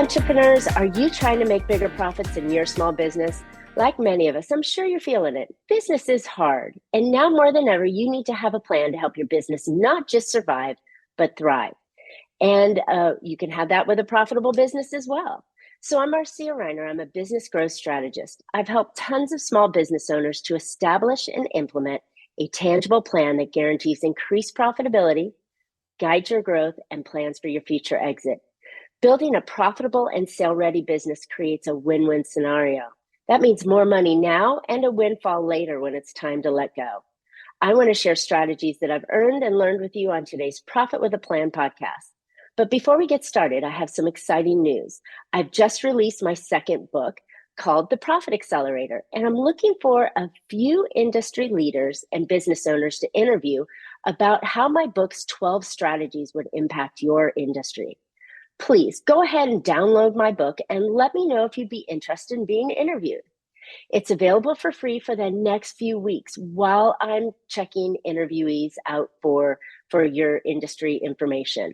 entrepreneurs, are you trying to make bigger profits in your small business? Like many of us, I'm sure you're feeling it. Business is hard, and now more than ever, you need to have a plan to help your business not just survive, but thrive. And you can have that with a profitable business as well. So I'm Marcia. I'm a business growth strategist. I've helped tons of small business owners to establish and implement a tangible plan that guarantees increased profitability, guides your growth, and plans for your future exit. Building a profitable and sale-ready business creates a win-win scenario. That means more money now and a windfall later when it's time to let go. I want to share strategies that I've earned and learned with you on today's Profit with a Plan podcast. But before we get started, I have some exciting news. I've just released my second book called The Profit Accelerator, and I'm looking for a few industry leaders and business owners to interview about how my book's 12 strategies would impact your industry. Please go ahead and download my book and let me know if you'd be interested in being interviewed. It's available for free for the next few weeks while I'm checking interviewees out for your industry information.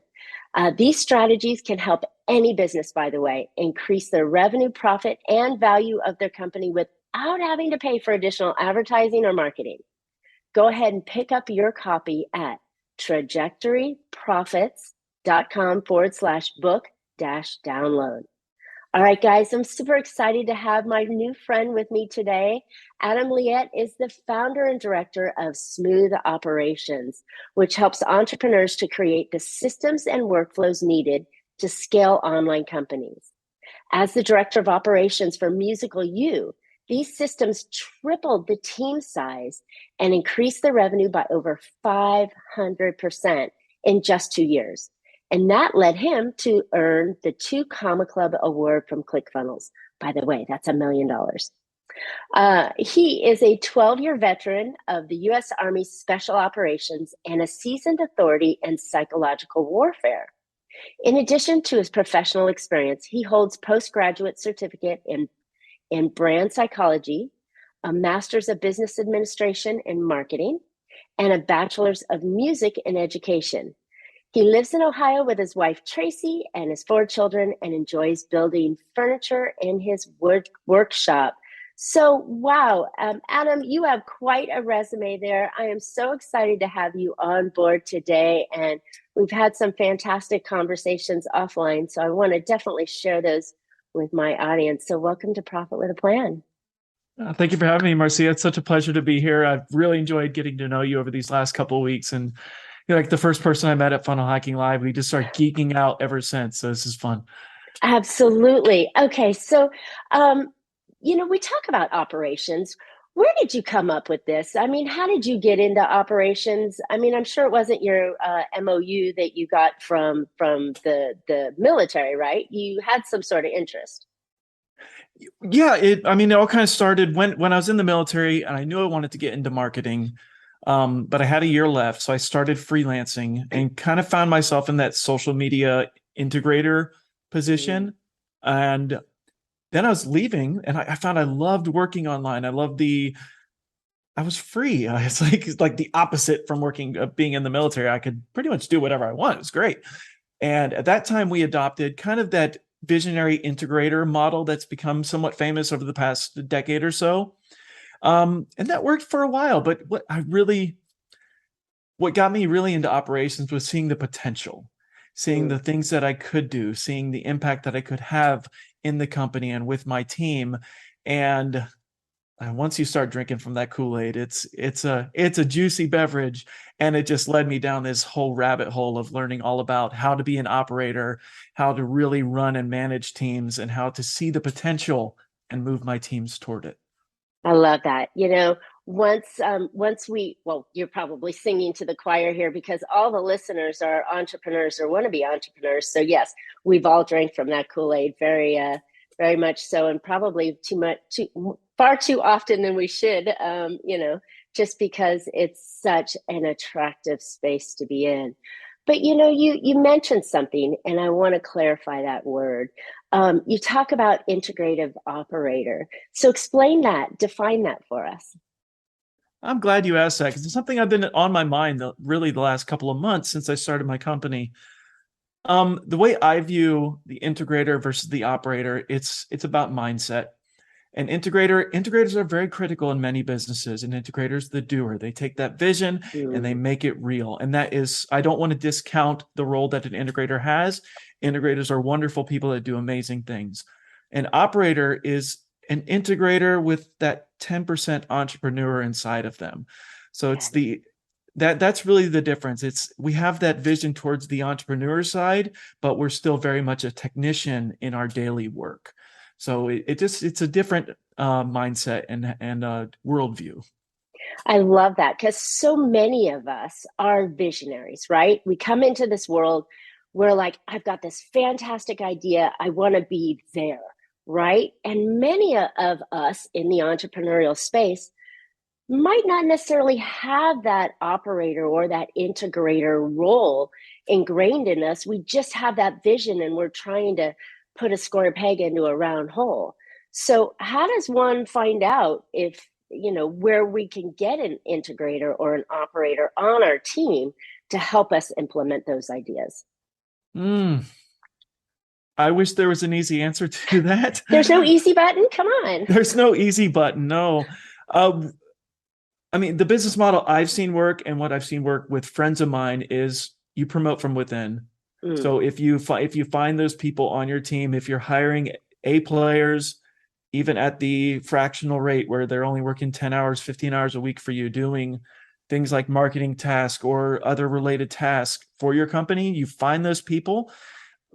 These strategies can help any business, by the way, increase their revenue, profit, and value of their company without having to pay for additional advertising or marketing. Go ahead and pick up your copy at trajectoryprofits.com/book-download. All right, guys, I'm super excited to have my new friend with me today. Adam Liette is the founder and director of Smooth Operations, which helps entrepreneurs to create the systems and workflows needed to scale online companies. As the director of operations for Musical You, these systems tripled the team size and increased the revenue by over 500% in just 2 years. And that led him to earn the 2 Comma Club Award from ClickFunnels. By the way, that's $1 million. He is a 12-year veteran of the U.S. Army Special Operations and a seasoned authority in psychological warfare. In addition to his professional experience, he holds postgraduate certificate in brand psychology, a master's of business administration and marketing, and a bachelor's of music and education. He lives in Ohio with his wife, Tracy, and his 4 children, and enjoys building furniture in his workshop. So, wow, Adam, you have quite a resume there. I am so excited to have you on board today, and we've had some fantastic conversations offline, so I want to definitely share those with my audience. So welcome to Profit with a Plan. Thank you for having me, Marcia. It's such a pleasure to be here. I've really enjoyed getting to know you over these last couple of weeks, and you're like the first person I met at Funnel Hacking Live. We just started geeking out ever since. So this is fun. Absolutely. Okay. So, we talk about operations. Where did you come up with this? I mean, how did you get into operations? I mean, I'm sure it wasn't your MOU that you got from the military, right? You had some sort of interest. Yeah. It all kind of started when I was in the military, and I knew I wanted to get into marketing. But I had a year left, so I started freelancing and kind of found myself in that social media integrator position. And then I was leaving, and I found I loved working online. I was free. It's like the opposite from being in the military. I could pretty much do whatever I want. It was great. And at that time, we adopted kind of that visionary integrator model that's become somewhat famous over the past decade or so. And that worked for a while, but what got me really into operations was seeing the potential, seeing the things that I could do, seeing the impact that I could have in the company and with my team. And once you start drinking from that Kool-Aid, it's a juicy beverage. And it just led me down this whole rabbit hole of learning all about how to be an operator, how to really run and manage teams, and how to see the potential and move my teams toward it. I love that. Once you're probably singing to the choir here because all the listeners are entrepreneurs or want to be entrepreneurs. So yes, we've all drank from that Kool-Aid very, very much so, and probably far too often than we should, just because it's such an attractive space to be in. But, you mentioned something, and I want to clarify that word. You talk about integrative operator. So explain that, define that for us. I'm glad you asked that, because it's something I've been on my mind really the last couple of months since I started my company. The way I view the integrator versus the operator, it's about mindset. And integrators are very critical in many businesses. An integrator's the doer. They take that vision and they Mm, make it real. And that is, I don't want to discount the role that an integrator has. Integrators are wonderful people that do amazing things. An operator is an integrator with that 10% entrepreneur inside of them. So it's yes. that's really the difference. It's we have that vision towards the entrepreneur side, but we're still very much a technician in our daily work. So it's a different mindset and worldview. I love that because so many of us are visionaries, right? We come into this world, we're like, I've got this fantastic idea. I want to be there, right? And many of us in the entrepreneurial space might not necessarily have that operator or that integrator role ingrained in us. We just have that vision and we're trying to put a square peg into a round hole. So, how does one find out if, where we can get an integrator or an operator on our team to help us implement those ideas? Mm, I wish there was an easy answer to that. There's no easy button. Come on. There's no easy button. No. Uh, I mean, the business model I've seen work and what I've seen work with friends of mine is you promote from within. Mm, So if you find those people on your team, if you're hiring A players, even at the fractional rate where they're only working 10 hours, 15 hours a week for you, doing things like marketing tasks or other related tasks for your company, you find those people.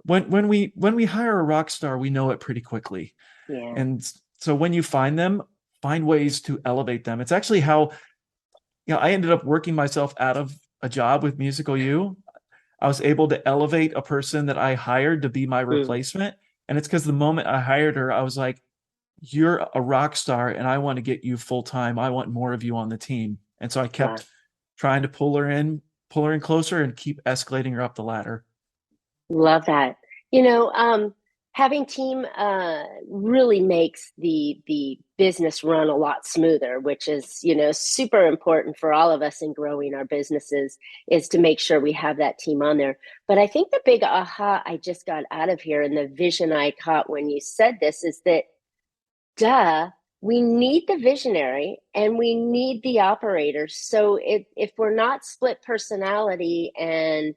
When we hire a rock star, we know it pretty quickly. yeah. And so when you find them, find ways to elevate them. It's actually how, I ended up working myself out of a job with Musical You. I was able to elevate a person that I hired to be my Mm, replacement. And it's because the moment I hired her, I was like, you're a rock star and I want to get you full time. I want more of you on the team. And so I wow. kept trying to pull her in closer and keep escalating her up the ladder. Love that. You know, having team really makes the business run a lot smoother, which is, super important for all of us in growing our businesses is to make sure we have that team on there. But I think the big aha I just got out of here and the vision I caught when you said this is that duh, we need the visionary and we need the operator. So if we're not split personality and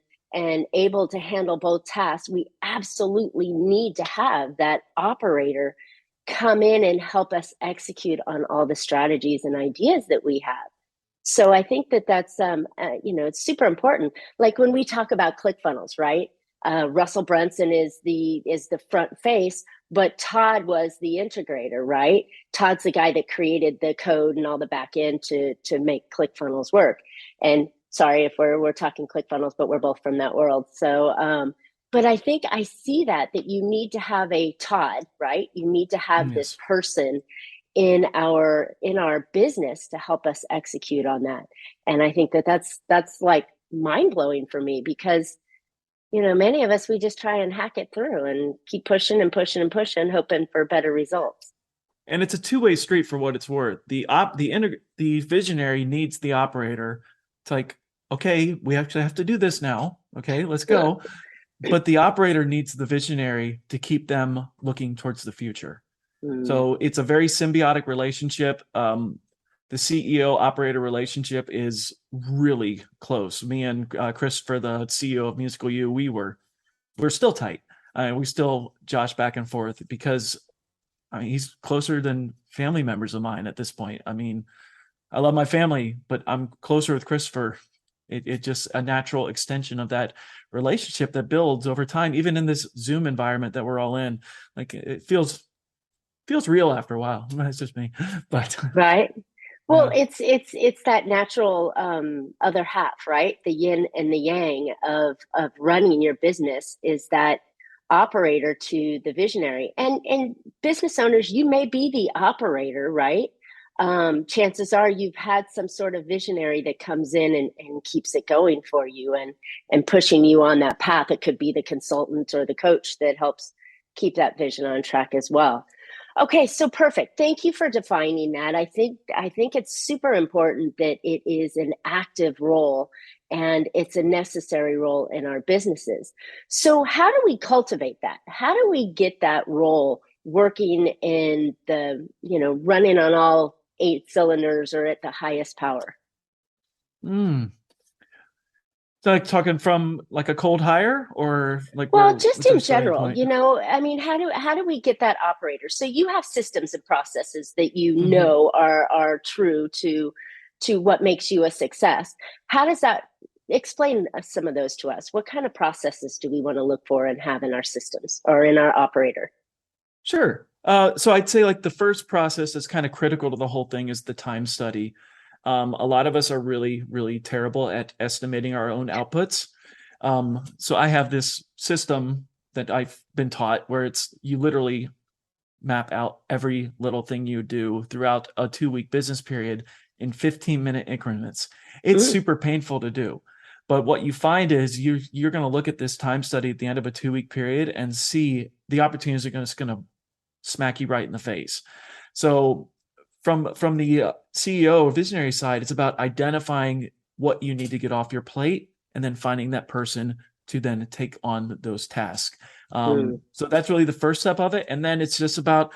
able to handle both tasks, we absolutely need to have that operator come in and help us execute on all the strategies and ideas that we have. So I think that that's it's super important. Like when we talk about ClickFunnels, right? Russell Brunson is the front face, but Todd was the integrator, right? Todd's the guy that created the code and all the back end to make ClickFunnels work. And sorry if we're talking ClickFunnels, but we're both from that world. So, but I think I see that you need to have a Todd, right? You need to have this Yes. person in our business to help us execute on that. And I think that's like mind blowing for me because many of us we just try and hack it through and keep pushing and pushing and pushing, hoping for better results. And it's a two-way street for what it's worth. The visionary needs the operator. It's like, okay, we actually have to do this now. Okay, let's go. But the operator needs the visionary to keep them looking towards the future. Mm, So it's a very symbiotic relationship. The CEO operator relationship is really close. Me and Christopher, the CEO of Musical U, we're still tight. We still josh back and forth because I mean he's closer than family members of mine at this point. I mean, I love my family, but I'm closer with Christopher. It just a natural extension of that relationship that builds over time, even in this Zoom environment that we're all in. Like it feels real after a while. It's just me, but right. Well, yeah. it's that natural other half, right? The yin and the yang of running your business is that operator to the visionary. And business owners, you may be the operator, right? Chances are you've had some sort of visionary that comes in and keeps it going for you and pushing you on that path. It could be the consultant or the coach that helps keep that vision on track as well. Okay, so perfect. Thank you for defining that. I think it's super important that it is an active role and it's a necessary role in our businesses. So how do we cultivate that? How do we get that role working in the, running on all eight cylinders or at the highest power? Mm. So like talking from like a cold hire or like Well, where just what's our in starting general, point? I mean, how do we get that operator? So you have systems and processes that Hmm. are true to what makes you a success. How does that explain some of those to us? What kind of processes do we want to look for and have in our systems or in our operator? Sure. So I'd say like the first process that's kind of critical to the whole thing is the time study. A lot of us are really, really terrible at estimating our own outputs. So I have this system that I've been taught where it's you literally map out every little thing you do throughout a 2 week business period in 15-minute increments. It's Mm, super painful to do. But what you find is you're going to look at this time study at the end of a 2 week period and see the opportunities are going to smack you right in the face. So from the CEO or visionary side, it's about identifying what you need to get off your plate and then finding that person to then take on those tasks. mm. So that's really the first step of it. And then it's just about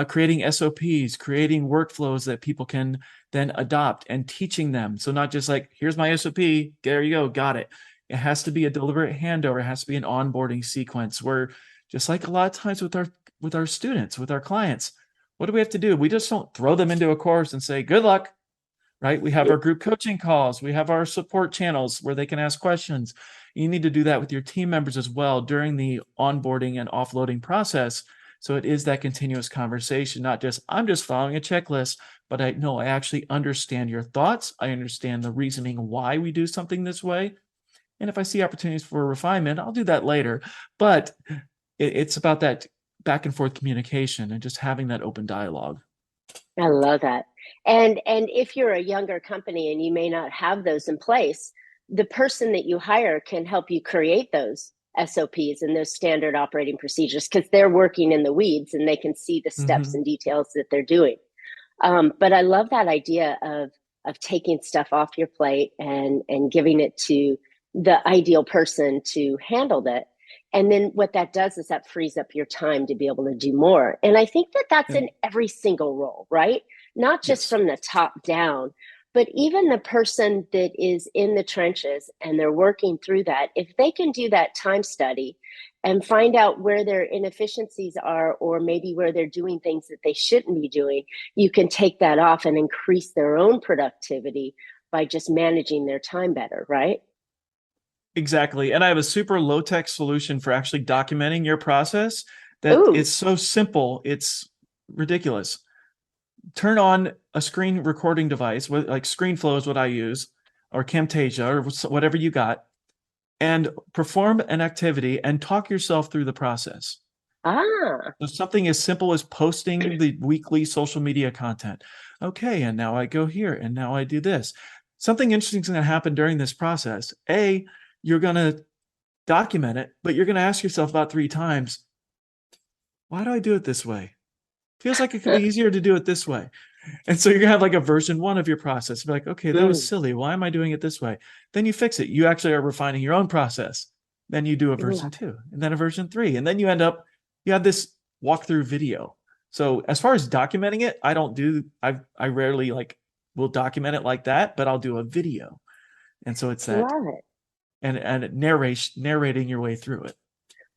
creating SOPs, creating workflows that people can then adopt and teaching them. So not just like, here's my SOP, there you go, got it. It has to be a deliberate handover. It has to be an onboarding sequence where just like a lot of times with our students, with our clients, what do we have to do? We just don't throw them into a course and say, good luck, right? We have our group coaching calls, we have our support channels where they can ask questions. You need to do that with your team members as well during the onboarding and offloading process. So it is that continuous conversation, not just, I'm just following a checklist, but I know I actually understand your thoughts. I understand the reasoning why we do something this way. And if I see opportunities for refinement, I'll do that later. But it's about that back and forth communication and just having that open dialogue. I love that. And if you're a younger company and you may not have those in place, the person that you hire can help you create those SOPs and those standard operating procedures because they're working in the weeds and they can see the steps Mm-hmm. and details that they're doing. But I love that idea of taking stuff off your plate and giving it to the ideal person to handle that. And then what that does is that frees up your time to be able to do more. And I think that that's And in every single role, right? Not just yes. from the top down, but even the person that is in the trenches and they're working through that, if they can do that time study and find out where their inefficiencies are, or maybe where they're doing things that they shouldn't be doing, you can take that off and increase their own productivity by just managing their time better, right? Exactly. And I have a super low tech solution for actually documenting your process that Ooh, it's so simple. It's ridiculous. Turn on a screen recording device, like ScreenFlow is what I use, or Camtasia, or whatever you got, and perform an activity and talk yourself through the process. ah, So something as simple as posting the weekly social media content. Okay, and now I go here, and now I do this. Something interesting is going to happen during this process. You're going to document it, but you're going to ask yourself about 3 times, why do I do it this way? Feels like it could be easier to do it this way. And so you're gonna have like a version 1 of your process. Be like, okay, that was mm, silly. Why am I doing it this way? Then you fix it. You actually are refining your own process. Then you do a version love it. 2, and then a version 3, and then you have this walkthrough video. So as far as documenting it, I rarely like will document it like that, but I'll do a video. And so it's that Love it. and narrating your way through it.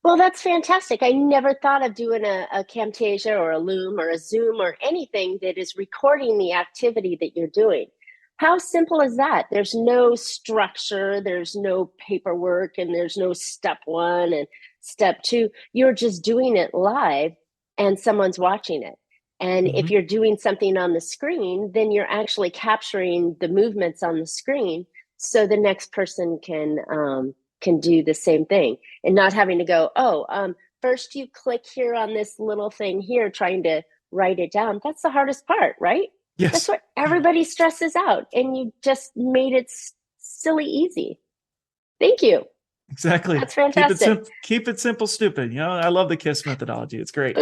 Well, that's fantastic. I never thought of doing a Camtasia or a Loom or a Zoom or anything that is recording the activity that you're doing. How simple is that? There's no structure, there's no paperwork, and there's no step one and step two. You're just doing it live and someone's watching it. And if Mhm. you're doing something on the screen, then you're actually capturing the movements on the screen so the next person can do the same thing and not having to go, oh, first you click here on this little thing here, trying to write it down. That's the hardest part, right? That's Yes, what everybody stresses out. And you just made it silly easy. Thank you. exactly. That's fantastic. Keep it simple, stupid. I love the KISS methodology. It's great.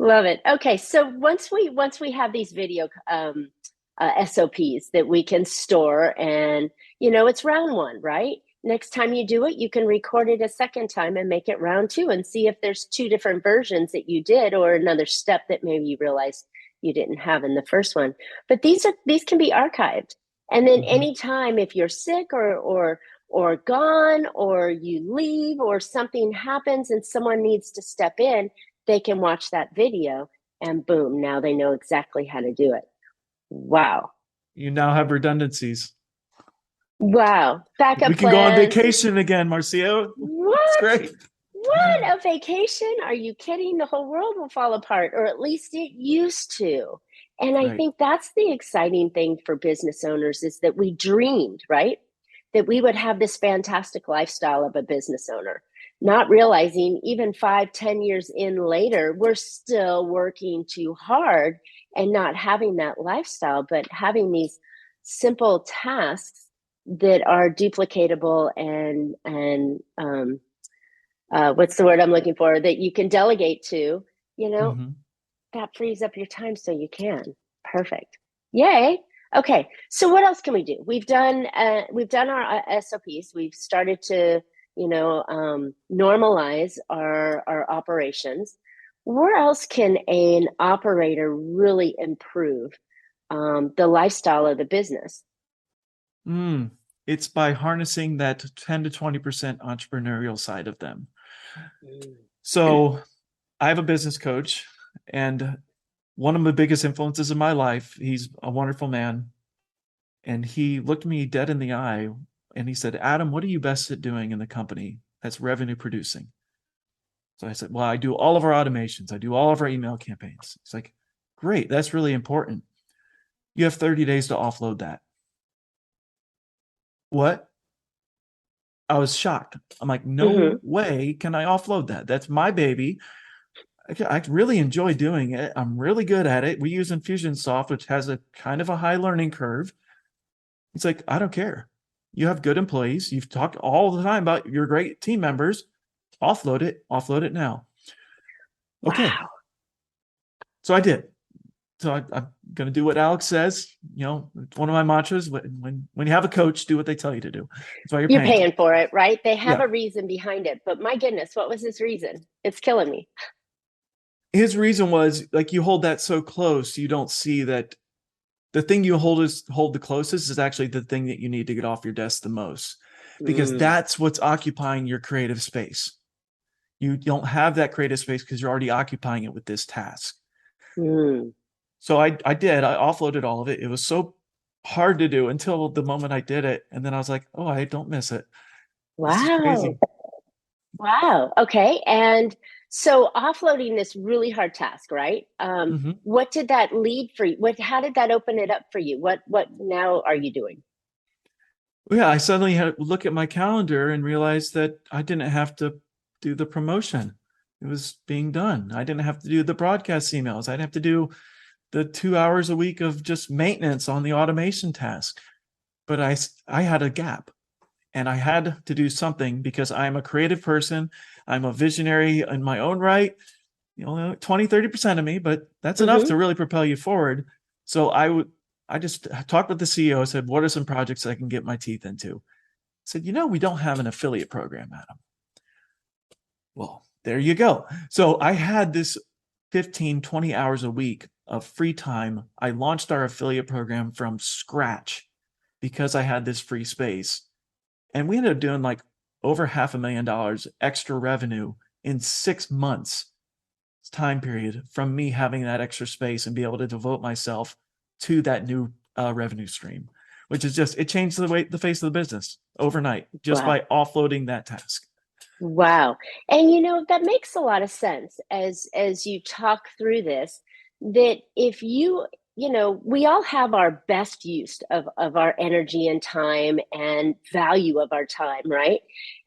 Love it. Okay, so once we have these video SOPs that we can store, and it's round one, right? Next time you do it, you can record it a second time and make it round two, and see if there's two different versions that you did, or another step that maybe you realized you didn't have in the first one. But these can be archived, and then Mm-hmm. anytime if you're sick or gone, or you leave, or something happens and someone needs to step in, they can watch that video, and boom, now they know exactly how to do it. Wow. You now have redundancies. Wow. We Backup can go on plans. vacation again, Marcia. It's What? great. What? A vacation? Are you kidding? The whole world will fall apart, or at least it used to. And I Right. think that's the exciting thing for business owners, is that we dreamed, right? That we would have this fantastic lifestyle of a business owner, not realizing even 5, 10 years in later, we're still working too hard and not having that lifestyle, but having these simple tasks that are duplicatable, and what's the word I'm looking for, that you can delegate to, you know, Mm-hmm. that frees up your time so you can. Perfect. Yay. Okay. So what else can we do? We've done our SOPs. We've started to, normalize our operations. Where else can an operator really improve the lifestyle of the business? It's by harnessing that 10 to 20% entrepreneurial side of them. So I have a business coach, and one of the biggest influences in my life, he's a wonderful man. And he looked me dead in the eye and he said, Adam, what are you best at doing in the company that's revenue producing? So I said, well, I do all of our automations. I do all of our email campaigns. It's like, great. That's really important. You have 30 days to offload that. What? I was shocked. I'm like, no way can I offload that. That's my baby. I really enjoy doing it. I'm really good at it. We use Infusionsoft, which has a kind of a high learning curve. It's like, I don't care. You have good employees. You've talked all the time about your great team members. Offload it now. Okay. Wow. So I did. So I'm going to do what Alex says. It's one of my mantras. When you have a coach, do what they tell you to do. That's why you're You're paying. paying for it, right? They have Yeah. a reason behind it. But my goodness, what was his reason? It's killing me. His reason was, like, you hold that so close, you don't see that the thing you hold the closest is actually the thing that you need to get off your desk the most, because that's what's occupying your creative space. You don't have that creative space because you're already occupying it with this task. So I did. I offloaded all of it. It was so hard to do until the moment I did it. And then I was like, oh, I don't miss it. This is Wow. crazy. Wow. Okay. And so offloading this really hard task, right? Mm-hmm. What did that lead for you? How did that open it up for you? What now are you doing? Yeah, I suddenly had to look at my calendar and realize that I didn't have to do the promotion. It was being done. I didn't have to do the broadcast emails. I didn't have to do the 2 hours a week of just maintenance on the automation task. But I had a gap, and I had to do something because I'm a creative person. I'm a visionary in my own right. 20-30% of me, but that's enough to really propel you forward. So I just talked with the CEO. I said, what are some projects I can get my teeth into? I said, we don't have an affiliate program, Adam. Well, there you go. So I had this 15, 20 hours a week of free time. I launched our affiliate program from scratch because I had this free space. And we ended up doing like over $500,000 extra revenue in 6 months time period from me having that extra space and be able to devote myself to that new revenue stream, which is it changed the face of the business overnight just Wow. by offloading that task. Wow. And that makes a lot of sense as you talk through this, that if we all have our best use of our energy and time and value of our time, right?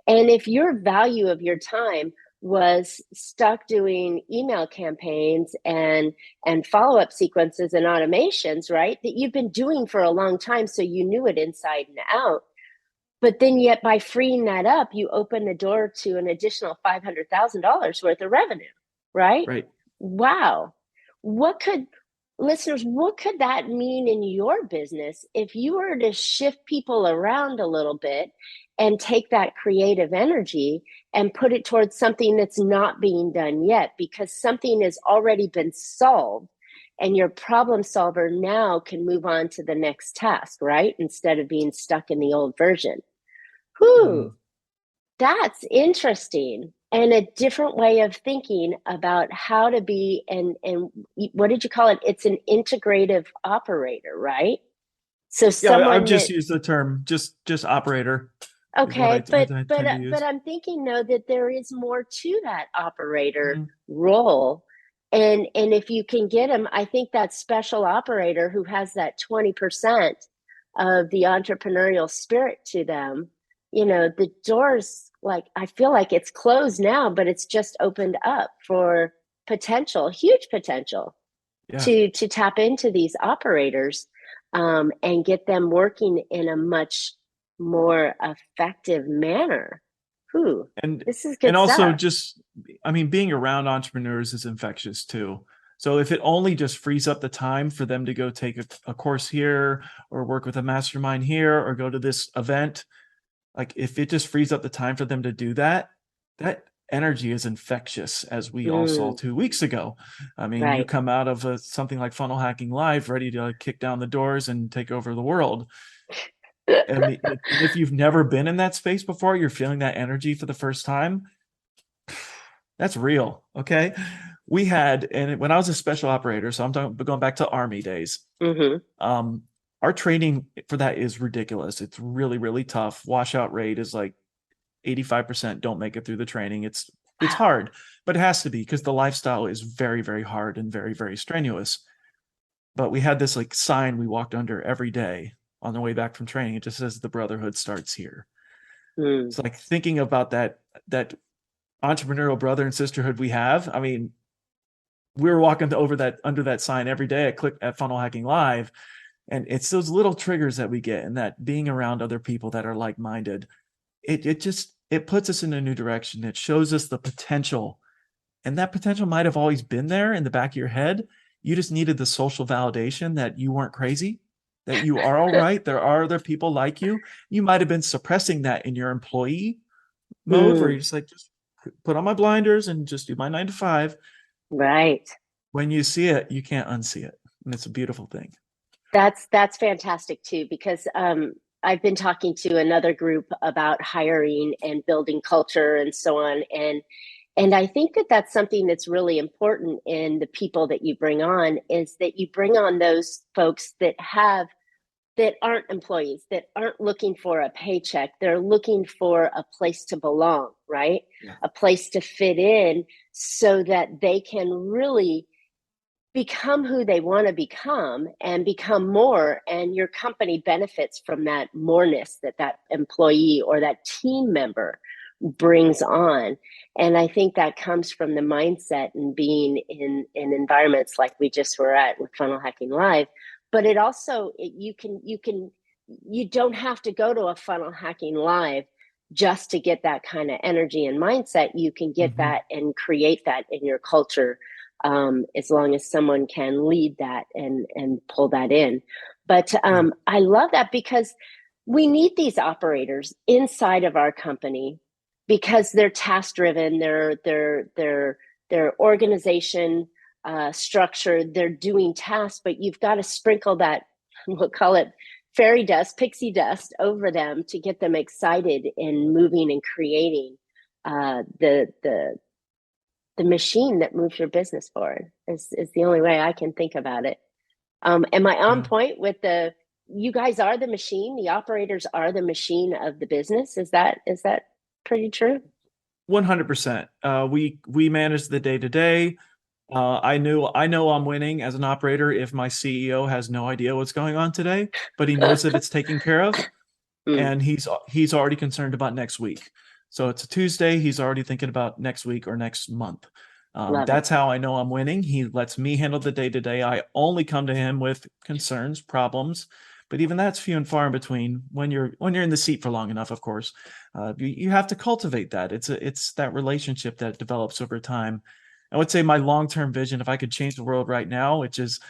And if your value of your time was stuck doing email campaigns and follow-up sequences and automations, right, that you've been doing for a long time, so you knew it inside and out. But then yet by freeing that up, you open the door to an additional $500,000 worth of revenue, right? Right. Wow. What could, listeners, what could that mean in your business if you were to shift people around a little bit and take that creative energy and put it towards something that's not being done yet because something has already been solved and your problem solver now can move on to the next task, right? Instead of being stuck in the old version. Whew, Mm. that's interesting and a different way of thinking about how to be and what did you call it? It's an integrative operator, right? So Yeah, I've someone just that used the term just operator is what okay, but I but tend to but use. I'm thinking though that there is more to that operator Mhm. role. And if you can get him, I think that special operator who has that 20% of the entrepreneurial spirit to them, the doors, like I feel like it's closed now, but it's just opened up for potential, huge potential Yeah. to tap into these operators and get them working in a much more effective manner. Whew, and this is and good also stuff. just, I mean, being around entrepreneurs is infectious too. So if it only just frees up the time for them to go take a course here or work with a mastermind here or go to this event, like if it just frees up the time for them to do that, that energy is infectious, as we all saw Mm, 2 weeks ago. I mean, you right. come out of something like Funnel Hacking Live ready to kick down the doors and take over the world. And if you've never been in that space before, you're feeling that energy for the first time. That's real. Okay. We had, and when I was a special operator, so I'm going back to Army days. Mm-hmm. Um, our training for that is ridiculous. It's really, really tough. Washout rate is like 85% don't make it through the training. It's Wow. hard, but it has to be because the lifestyle is very, very hard and very, very strenuous. But we had this like sign we walked under every day on the way back from training. It just says the brotherhood starts here. Mm, It's like thinking about that entrepreneurial brother and sisterhood we have. I mean, we were walking over that under that sign every day at Funnel Hacking Live, and it's those little triggers that we get, and that being around other people that are like minded. It puts us in a new direction. It shows us the potential, and that potential might have always been there in the back of your head. You just needed the social validation that you weren't crazy, that you are all right. There are other people like you. You might have been suppressing that in your employee mode where mm, you're just like, just put on my blinders and just do my 9 to 5. right. When you see it, you can't unsee it. And it's a beautiful thing. That's fantastic too, because I've been talking to another group about hiring and building culture and so on, and I think that that's something that's really important in the people that you bring on is that you bring on those folks that aren't employees, that aren't looking for a paycheck. They're looking for a place to belong, right? Yeah. A place to fit in so that they can really become who they want to become and become more, and your company benefits from that moreness that that employee or that team member brings on. And I think that comes from the mindset and being in environments like we just were at with Funnel Hacking Live. But it also you don't have to go to a Funnel Hacking Live just to get that kind of energy and mindset. You can get Mm-hmm. that and create that in your culture, as long as someone can lead that and pull that in. But Yeah. I love that because we need these operators inside of our company because they're task driven, they're organization structured, they're doing tasks, but you've got to sprinkle that, we'll call it fairy dust, pixie dust over them to get them excited in moving and creating the machine that moves your business forward is the only way I can think about it. Am I on Yeah. point with the you guys are the machine, the operators are the machine of the business? Is that pretty true? 100%. We manage the day to day. I know I'm winning as an operator if my CEO has no idea what's going on today, but he knows that it's taken care of, Mm, and he's already concerned about next week. So it's a Tuesday. He's already thinking about next week or next month. love it. That's how I know I'm winning. He lets me handle the day to day. I only come to him with concerns, problems, but even that's few and far in between. When you're in the seat for long enough, of course, you have to cultivate that. It's that relationship that develops over time. I would say my long-term vision, if I could change the world right now, which is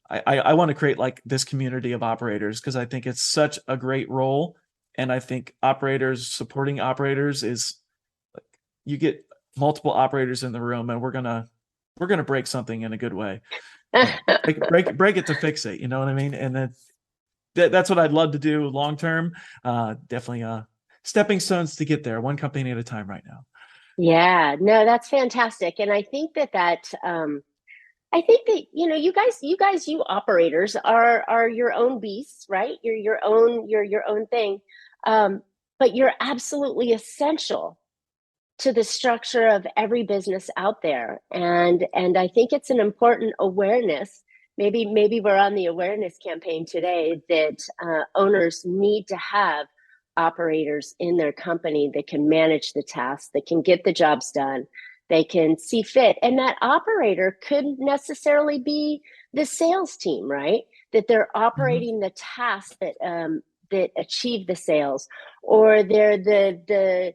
I want to create like this community of operators because I think it's such a great role. And I think operators supporting operators is like you get multiple operators in the room and we're gonna break something in a good way. Break it to fix it, you know what I mean? And then that's what I'd love to do long term. Definitely stepping stones to get there, one company at a time right now. Yeah, no, that's fantastic. And I think that, you operators are your own beasts, right? You're your own thing. Um, but you're absolutely essential to the structure of every business out there. And I think it's an important awareness. Maybe we're on the awareness campaign today that owners need to have operators in their company that can manage the tasks, that can get the jobs done, they can see fit. And that operator couldn't necessarily be the sales team, right? That they're Mhm. operating the tasks that achieve the sales, or they're the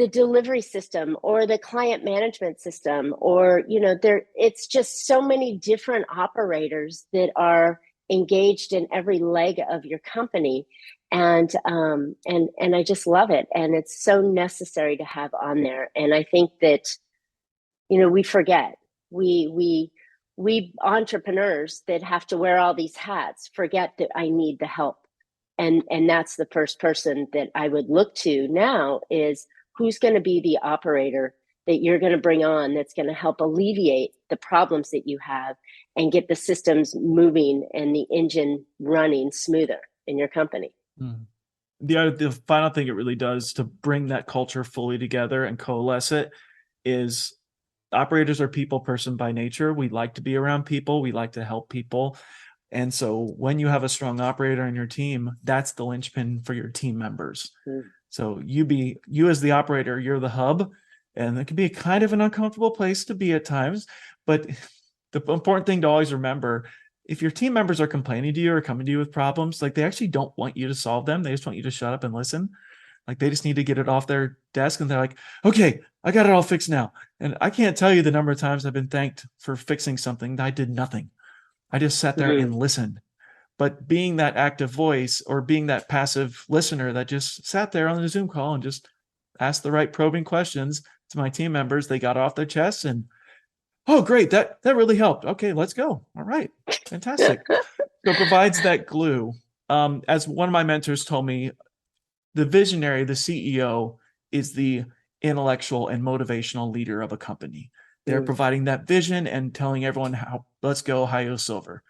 delivery system or the client management system, or there, it's just so many different operators that are engaged in every leg of your company. And I just love it, and it's so necessary to have on there. And I think that we forget, we entrepreneurs that have to wear all these hats forget that I need the help. And that's the first person that I would look to now, is who's going to be the operator that you're going to bring on, that's going to help alleviate the problems that you have and get the systems moving and the engine running smoother in your company. Mm. The final thing it really does to bring that culture fully together and coalesce it is operators are people person by nature. We like to be around people. We like to help people. And so when you have a strong operator in your team, that's the linchpin for your team members. Mm. So you as the operator, you're the hub, and it can be kind of an uncomfortable place to be at times. But the important thing to always remember, if your team members are complaining to you or coming to you with problems, like they actually don't want you to solve them. They just want you to shut up and listen. Like they just need to get it off their desk and they're like, okay, I got it all fixed now. And I can't tell you the number of times I've been thanked for fixing something that I did nothing. I just sat there Mm. and listened. But being that active voice or being that passive listener that just sat there on the Zoom call and just asked the right probing questions to my team members, they got off their chests and, oh, great, that really helped. Okay, let's go. All right, fantastic. So it provides that glue. As one of my mentors told me, the visionary, the CEO, is the intellectual and motivational leader of a company. They're Mm. providing that vision and telling everyone how, let's go, Hi-Yo Silver.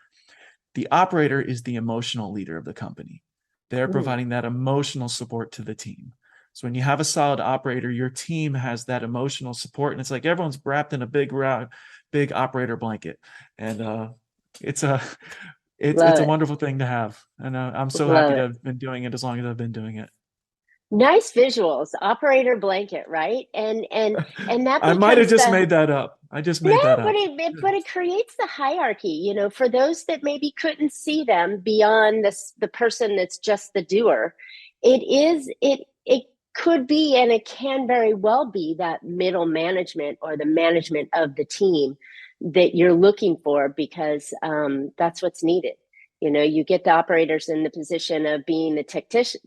The operator is the emotional leader of the company. They're Mm. providing that emotional support to the team. So when you have a solid operator, your team has that emotional support, and it's like everyone's wrapped in a big operator blanket, and it's a it's Love a it. wonderful thing to have, and I'm so happy Love to it. have been doing it as long as I've been doing it. Nice visuals, operator blanket, right? And that I might have becomes just the made that up. I just no, made that but up. it creates the hierarchy, for those that maybe couldn't see them beyond the person that's just the doer. It could be, and it can very well be, that middle management or the management of the team that you're looking for, because that's what's needed. You get the operators in the position of being the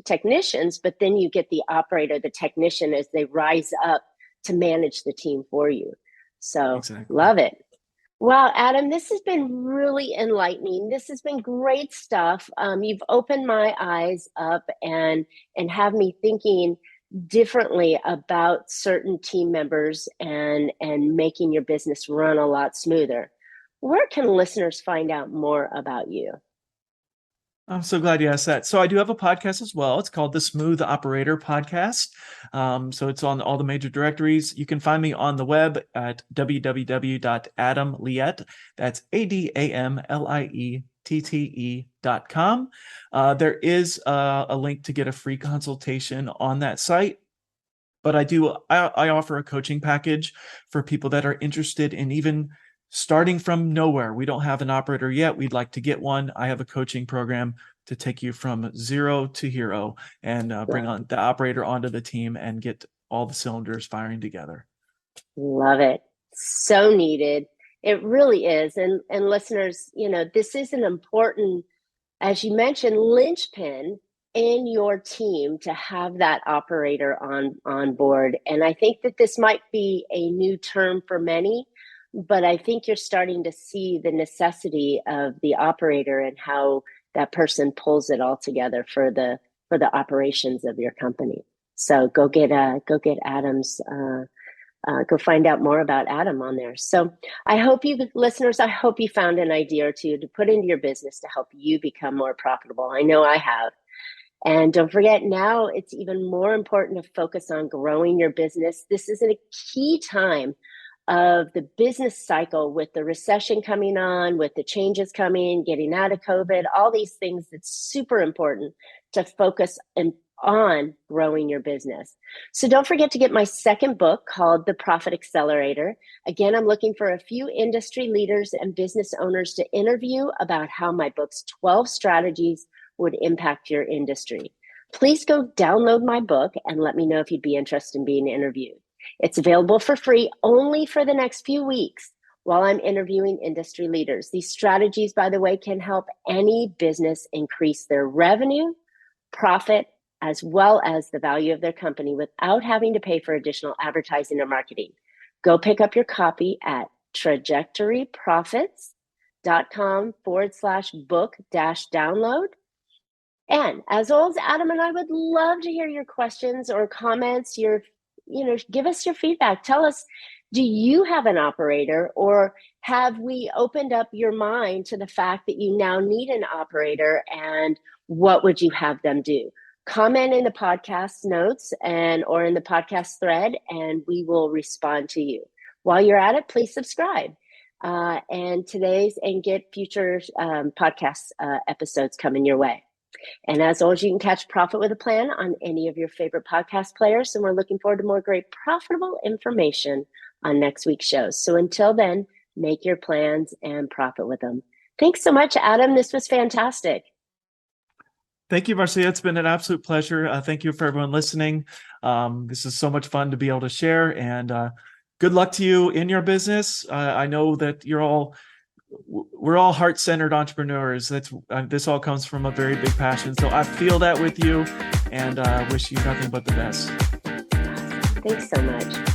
technicians, but then you get the operator, the technician, as they rise up to manage the team for you. So Exactly. love it. Wow, Adam, this has been really enlightening. This has been great stuff. You've opened my eyes up and have me thinking differently about certain team members and making your business run a lot smoother. Where can listeners find out more about you? I'm so glad you asked that. So I do have a podcast as well. It's called the Smooth Operator Podcast. So it's on all the major directories. You can find me on the web at www.adamliette. That's ADAMLIETTE.com. There is a link to get a free consultation on that site. But I offer a coaching package for people that are interested in even starting from nowhere. We don't have an operator yet. We'd like to get one. I have a coaching program to take you from zero to hero and bring Love, on the operator onto the team and get all the cylinders firing together. love it. So needed. It really is. And listeners, this is an important, as you mentioned, linchpin in your team to have that operator on board. And I think that this might be a new term for many, but I think you're starting to see the necessity of the operator and how that person pulls it all together for the operations of your company. So go get Adam's. Go find out more about Adam on there. So I hope you listeners, I hope you found an idea or two to put into your business to help you become more profitable. I know I have. And don't forget, now it's even more important to focus on growing your business. This is a key time of the business cycle, with the recession coming on, with the changes coming, getting out of COVID, all these things. It's super important to focus on growing your business. So don't forget to get my second book called The Profit Accelerator. Again, I'm looking for a few industry leaders and business owners to interview about how my book's 12 strategies would impact your industry. Please go download my book and let me know if you'd be interested in being interviewed. It's available for free only for the next few weeks while I'm interviewing industry leaders. These strategies, by the way, can help any business increase their revenue, profit, as well as the value of their company without having to pay for additional advertising or marketing. Go pick up your copy at trajectoryprofits.com/book-download. And as always, Adam and I would love to hear your questions or comments. Give us your feedback. Tell us, do you have an operator, or have we opened up your mind to the fact that you now need an operator, and what would you have them do? Comment in the podcast notes or in the podcast thread, and we will respond to you. While you're at it, please subscribe and get future podcast episodes coming your way. And as always, you can catch Profit with a Plan on any of your favorite podcast players. And we're looking forward to more great profitable information on next week's shows. So until then, make your plans and profit with them. Thanks so much, Adam. This was fantastic. Thank you, Marcia. It's been an absolute pleasure. Thank you for everyone listening. This is so much fun to be able to share, and good luck to you in your business. I know that we're all heart-centered entrepreneurs. This all comes from a very big passion. So I feel that with you, and wish you nothing but the best. Thanks so much.